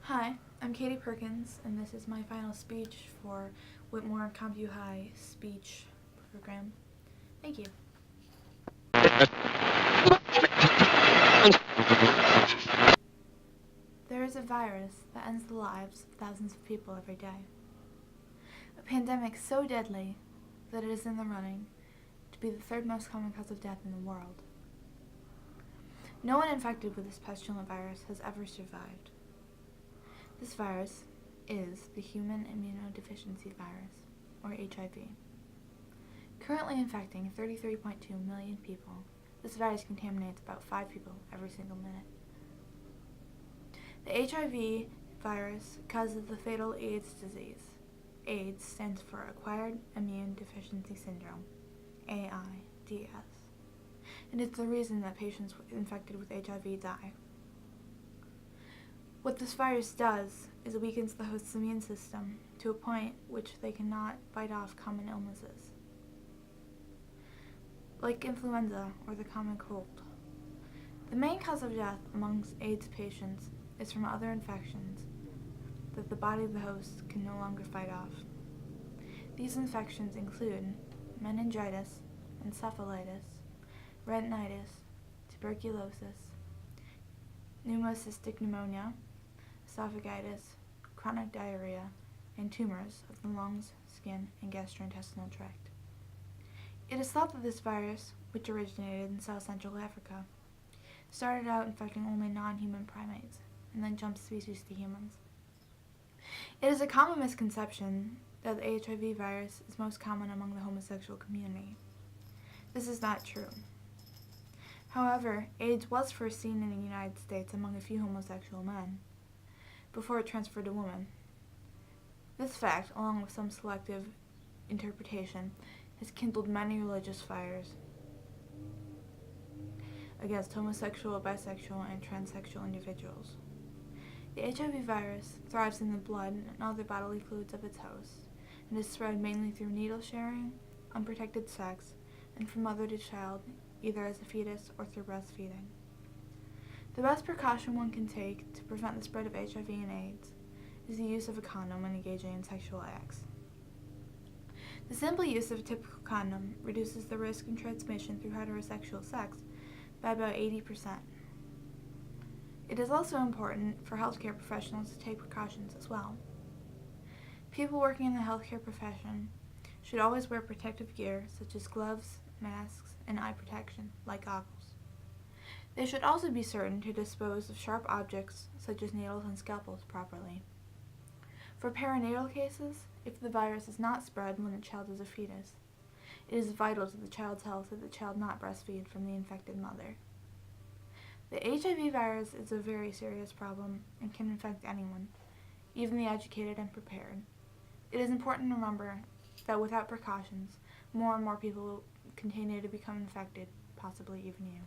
Hi, I'm Katie Perkins, and this is my final speech for Whitmore CompuHigh speech program. Thank you. There is a virus that ends the lives of thousands of people every day. A pandemic so deadly that it is in the running to be the third most common cause of death in the world. No one infected with this pestilent virus has ever survived. This virus is the human immunodeficiency virus, or HIV. Currently infecting 33.2 million people, this virus contaminates about 5 people every single minute. The HIV virus causes the fatal AIDS disease. AIDS stands for Acquired Immune Deficiency Syndrome, AIDS, and it's the reason that patients infected with HIV die. What this virus does is it weakens the host's immune system to a point which they cannot fight off common illnesses, like influenza or the common cold. The main cause of death amongst AIDS patients is from other infections that the body of the host can no longer fight off. These infections include meningitis, encephalitis, retinitis, tuberculosis, pneumocystic pneumonia, esophagitis, chronic diarrhea, and tumors of the lungs, skin, and gastrointestinal tract. It is thought that this virus, which originated in South Central Africa, started out infecting only non-human primates, and then jumped species to humans. It is a common misconception that the HIV virus is most common among the homosexual community. This is not true. However, AIDS was first seen in the United States among a few homosexual men, before it transferred to women. This fact, along with some selective interpretation, has kindled many religious fires against homosexual, bisexual, and transsexual individuals. The HIV virus thrives in the blood and other bodily fluids of its host, and is spread mainly through needle sharing, unprotected sex, and from mother to child, either as a fetus or through breastfeeding. The best precaution one can take to prevent the spread of HIV and AIDS is the use of a condom when engaging in sexual acts. The simple use of a typical condom reduces the risk of transmission through heterosexual sex by about 80%. It is also important for healthcare professionals to take precautions as well. People working in the healthcare profession should always wear protective gear such as gloves, masks, and eye protection, like goggles. They should also be certain to dispose of sharp objects such as needles and scalpels properly. For perinatal cases, if the virus is not spread when the child is a fetus, it is vital to the child's health that the child not breastfeed from the infected mother. The HIV virus is a very serious problem and can infect anyone, even the educated and prepared. It is important to remember that without precautions, more and more people will continue to become infected, possibly even you.